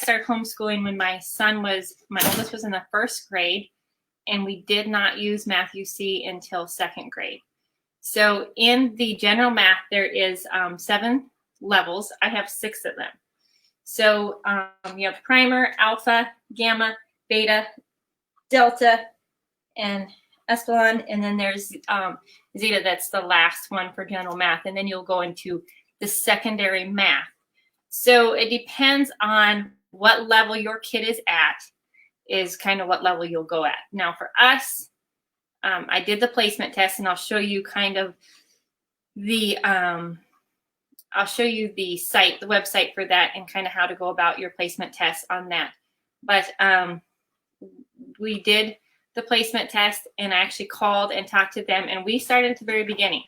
started homeschooling when my oldest was in the 1st grade, and we did not use Math UC until 2nd grade. So in the general math, there is 7 levels. I have 6 of them. So you have primer, alpha, gamma, beta, delta, and epsilon, and then there's zeta. That's the last one for general math, and then you'll go into the secondary math. So it depends on what level your kid is at, is kind of what level you'll go at. Now for us, I did the placement test, and I'll show you kind of the I'll show you the website for that, and kind of how to go about your placement test on that. But we did the placement test, and I actually called and talked to them, and we started at the very beginning.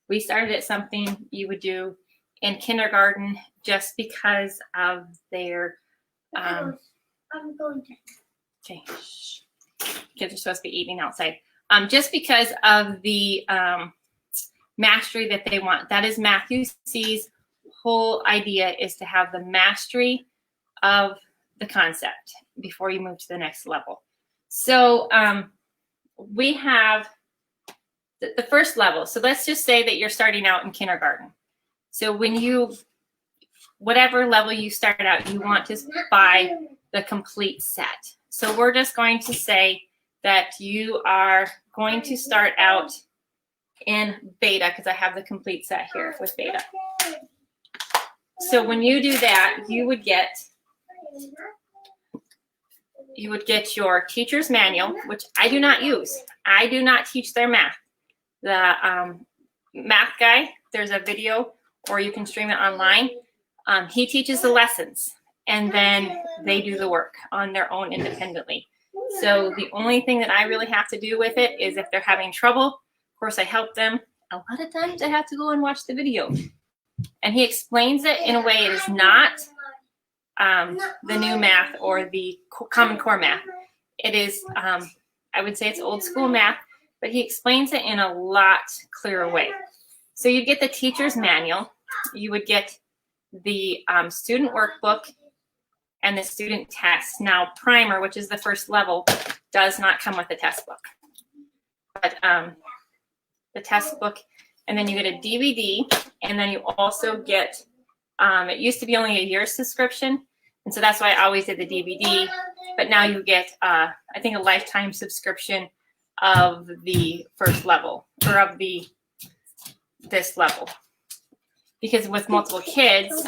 We started at something you would do in kindergarten just because of their I'm going to. Okay. Kids are supposed to be eating outside. Just because of the mastery that they want. That is Math UC's whole idea, is to have the mastery of the concept before you move to the next level. So we have the first level. So let's just say that you're starting out in kindergarten. So when whatever level you start out, you want to buy the complete set. So we're just going to say that you are going to start out in beta, because I have the complete set here with beta. So when you do that, you would get your teacher's manual, which I do not use. I do not teach their math. The math guy, there's a video, or you can stream it online. He teaches the lessons, and then they do the work on their own independently. So the only thing that I really have to do with it is if they're having trouble, of course I help them. A lot of times I have to go and watch the video. And he explains it in a way it is not the new math or the Common Core math. It is, I would say it's old school math, but he explains it in a lot clearer way. So you get the teacher's manual, you would get the student workbook, and the student test. Now, primer, which is the first level, does not come with a test book. But the test book, and then you get a DVD, and then you also get, it used to be only a year's subscription, and so that's why I always did the DVD, but now you get, I think, a lifetime subscription of the first level, or of this level. Because with multiple kids,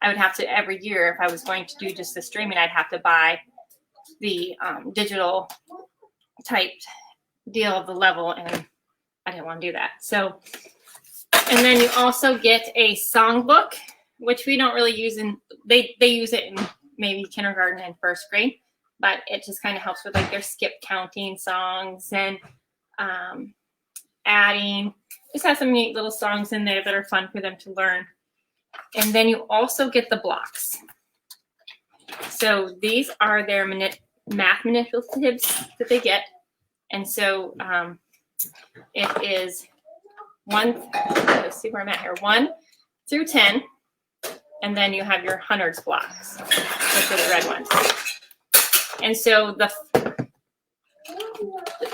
I would have to, every year, if I was going to do just the streaming, I'd have to buy the digital typed deal of the level, and I didn't want to do that. So, and then you also get a songbook, which we don't really use they use it in maybe kindergarten and 1st grade, but it just kind of helps with like their skip counting songs and adding. Just have some neat little songs in there that are fun for them to learn. And then you also get the blocks. So these are their math manipulatives that they get. And so it is let's see where I'm at here, 1 through 10. And then you have your hundreds blocks, which are the red ones. And so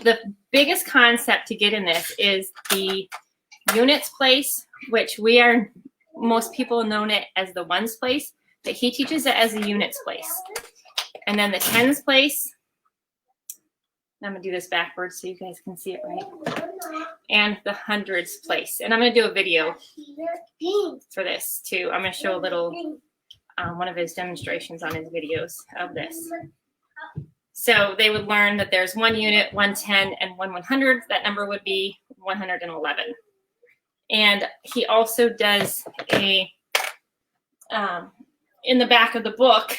the biggest concept to get in this is the units place, which most people know it as the ones place, but he teaches it as a units place. And then the tens place, I'm gonna do this backwards so you guys can see it right, and the hundreds place. And I'm gonna do a video for this too. I'm gonna show a little, one of his demonstrations on his videos of this. So they would learn that there's 1 unit, 110, and 1 100. That number would be 111. And he also does in the back of the book,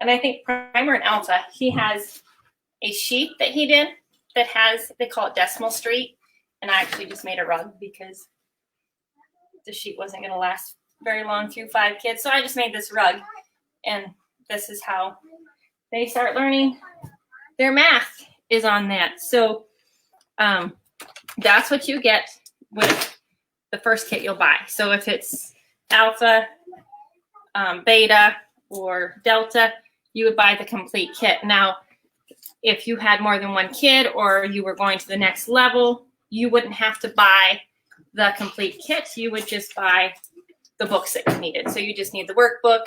and I think primer and alpha, he has a sheet that he did that has, they call it Decimal Street. And I actually just made a rug because the sheet wasn't going to last very long through 5 kids. So I just made this rug, and this is how they start learning their math, is on that. So that's what you get with the first kit you'll buy. So if it's alpha, beta, or Delta, you would buy the complete kit. Now, if you had more than one kid or you were going to the next level, you wouldn't have to buy the complete kit. You would just buy the books that you needed. So you just need the workbook,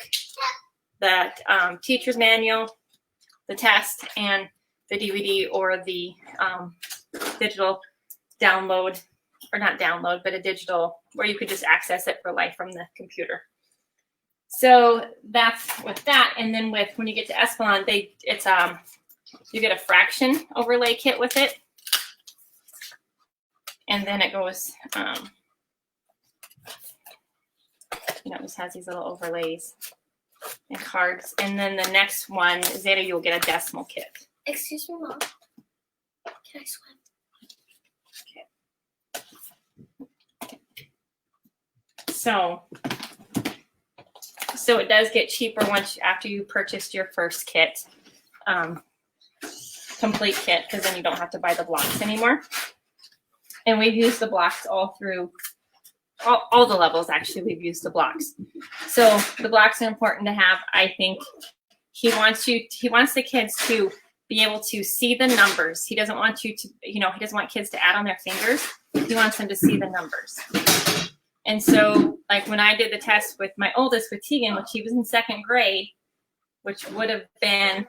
the teacher's manual, the test, and the DVD or the digital download, or not download, but a digital where you could just access it for life from the computer. So that's with that. And then with when you get to Espelon, you get a fraction overlay kit with it. And then it goes, it just has these little overlays and cards. And then the next one, Zeta, you'll get a decimal kit. Excuse me, Mom. Can I swim? Okay. So it does get cheaper after you purchased your first kit, complete kit, because then you don't have to buy the blocks anymore. And we've used the blocks all through all the levels. Actually, we've used the blocks. So the blocks are important to have. I think he wants the kids to be able to see the numbers. He doesn't want you to, he doesn't want kids to add on their fingers. He wants them to see the numbers. And so, like when I did the test with my oldest, with Tegan, which he was in second grade, which would have been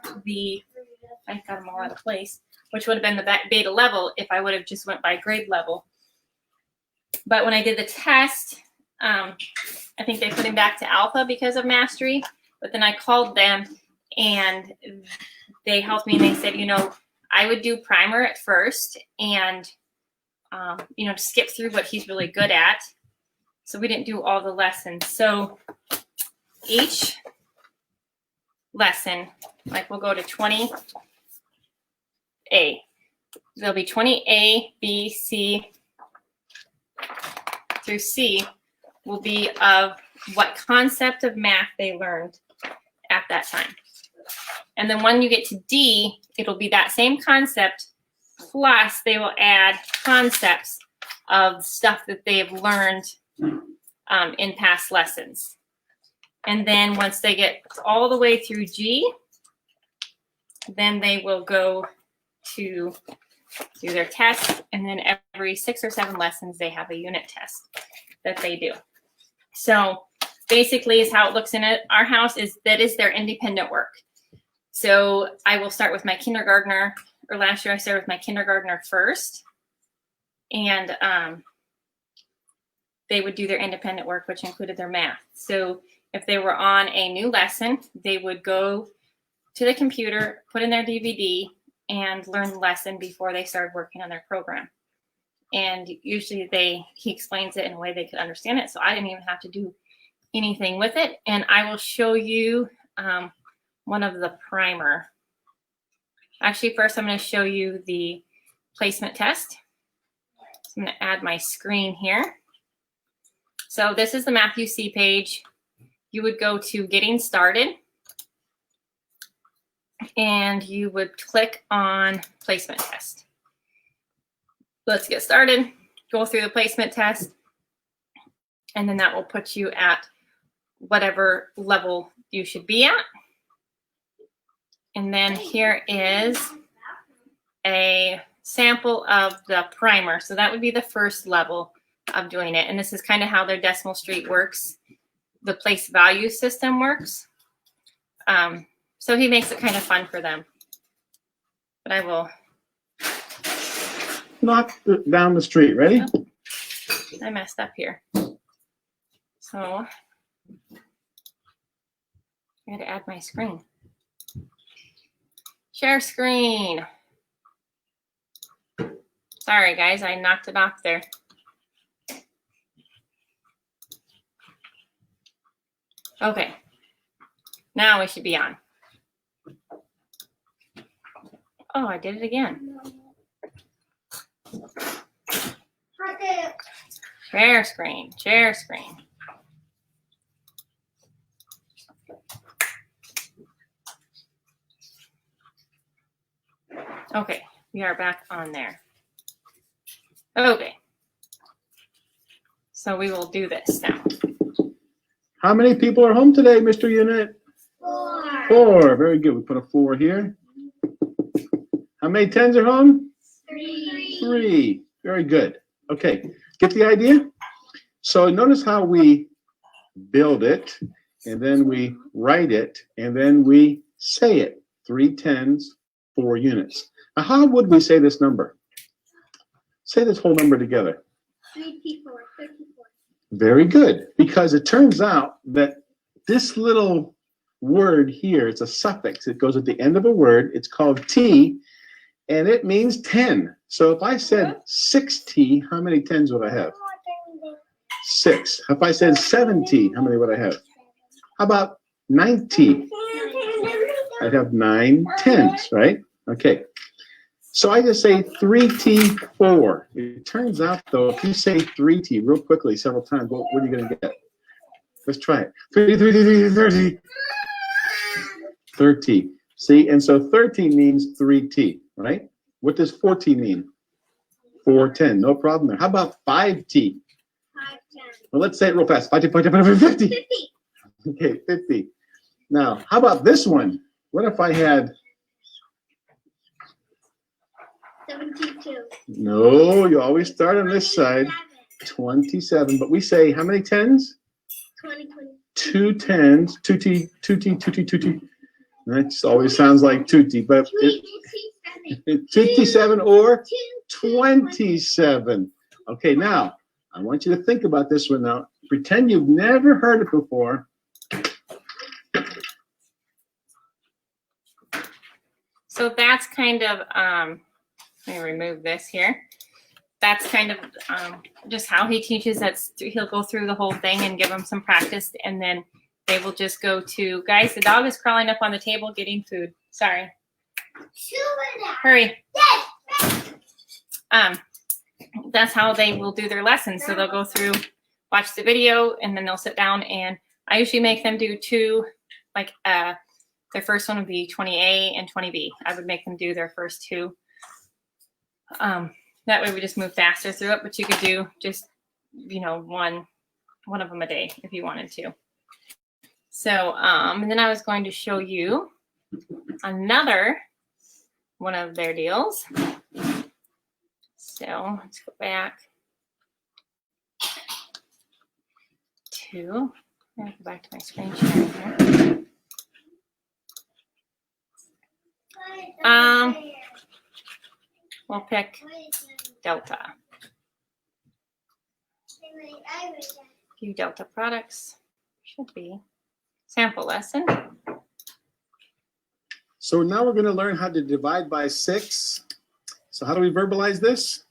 I got them all out of place, which would have been the beta level if I would have just went by grade level. But when I did the test, I think they put him back to alpha because of mastery. But then I called them and they helped me, and they said, I would do primer at first and, skip through what he's really good at. So we didn't do all the lessons. So each lesson, like we'll go to 20A. There'll be 20A, B, C through C will be of what concept of math they learned at that time. And then when you get to D, it'll be that same concept, plus they will add concepts of stuff that they've learned in past lessons. And then once they get all the way through G, then they will go to do their test. And then every 6 or 7 lessons, they have a unit test that they do. So basically is how it looks in our house that is their independent work. So I will start with my kindergartner, or last year I started with my kindergartner first. And they would do their independent work, which included their math. So if they were on a new lesson, they would go to the computer, put in their DVD, and learn the lesson before they started working on their program. And usually he explains it in a way they could understand it, so I didn't even have to do anything with it. And I will show you one of the primer. Actually, first I'm going to show you the placement test. So I'm going to add my screen here. So this is the Math You See page. You would go to Getting Started, and you would click on Placement Test. Let's get started. Go through the placement test, and then that will put you at whatever level you should be at. And then here is a sample of the primer. So that would be the first level of doing it. And this is kind of how their decimal street works. The place value system works. So he makes it kind of fun for them. But I will knock down the street. Ready? Oh, I messed up here. So I got to add my screen. Share screen. Sorry, guys, I knocked it off there. Okay, now we should be on. Oh, I did it again. Share screen, share screen. Okay, we are back on there. Okay. So we will do this now. How many people are home today, Mr. Unit? 4. 4. Very good. We put a 4 here. How many 10s are home? 3. Very good. Okay. Get the idea? So notice how we build it, and then we write it, and then we say it. 3 10s, 4 units. Now, how would we say this number? Say this whole number together. 34. Very good, because it turns out that this little word here, it's a suffix. It goes at the end of a word. It's called T, and it means 10. So if I said 6T, how many 10s would I have? 6. If I said 7T, how many would I have? How about 9T? I'd have 9 10s, right? Okay. So I just say 3T4. It turns out, though, if you say 3T real quickly several times, what are you going to get? Let's try it. 30. 30. See, and so 13 means 3T, right? What does 14 mean? 410. No problem there. How about 5T? 510. Well, let's say it real fast. 50. Okay, 50. Now, how about this one? What if I had... 72. No, you always start on this side. 27. But we say how many 10s? 20. 2 10s. 2T, 2T, 2T, 2T. That just always sounds like 2T, but it's 57 or 27. Okay, now, I want you to think about this one now. Pretend you've never heard it before. So that's kind of, let me remove this here. That's kind of just how he teaches. He'll go through the whole thing and give them some practice, and then they will just go to, guys, the dog is crawling up on the table getting food. Sorry. Hurry. That's how they will do their lessons. So they'll go through, watch the video, and then they'll sit down, and I usually make them do 2, like their first one would be 20A and 20B. I would make them do their first 2. That way we just move faster through it, but you could do just, one of them a day if you wanted to. So, and then I was going to show you another one of their deals. So let's go back to, I'm going to go back to my screen sharing here. We'll pick Delta. Few Delta products. Should be sample lesson. So now we're going to learn how to divide by 6. So how do we verbalize this?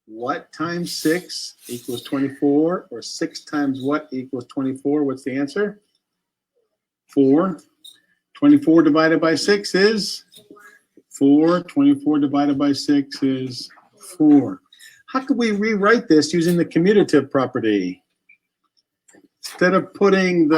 What times 6 equals 24, or 6 times what equals 24? What's the answer? 4. 24 divided by 6 is 4. 24 divided by 6 is 4. How could we rewrite this using the commutative property? Instead of putting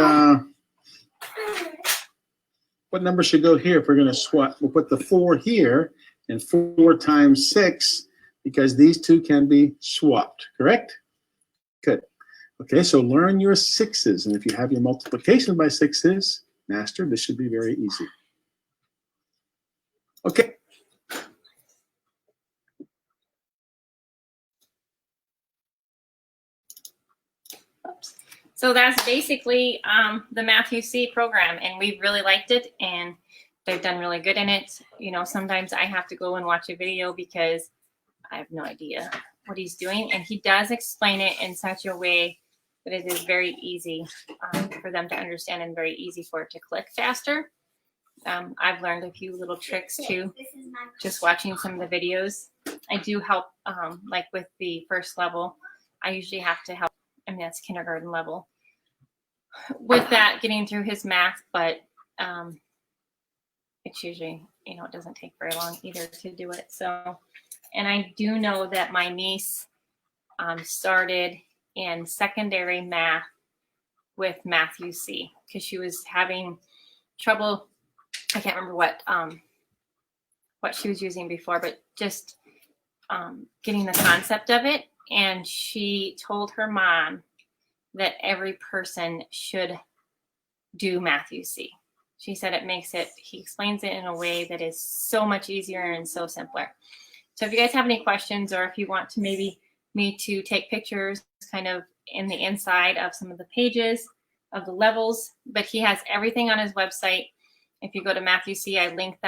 what number should go here if we're going to swap? We'll put the 4 here, and 4 times 6, because these two can be swapped, correct? Good. Okay, so learn your 6s, and if you have your multiplication by 6s, master, this should be very easy. Okay. So that's basically the Matthew C program, and we've really liked it, and they've done really good in it. Sometimes I have to go and watch a video because I have no idea what he's doing, and he does explain it in such a way that it is very easy for them to understand and very easy for it to click faster. I've learned a few little tricks too, just watching some of the videos. I do help, like with the first level, I usually have to help. I mean, that's kindergarten level with that, getting through his math, but it's usually, it doesn't take very long either to do it. So, and I do know that my niece started in secondary math with Matthew C because she was having trouble. I can't remember what she was using before, but just getting the concept of it. And she told her mom that every person should do Matthew C. She said he explains it in a way that is so much easier and so simpler. So if you guys have any questions, or if you want to maybe me to take pictures kind of in the inside of some of the pages of the levels, but he has everything on his website. If you go to Matthew C, I link that.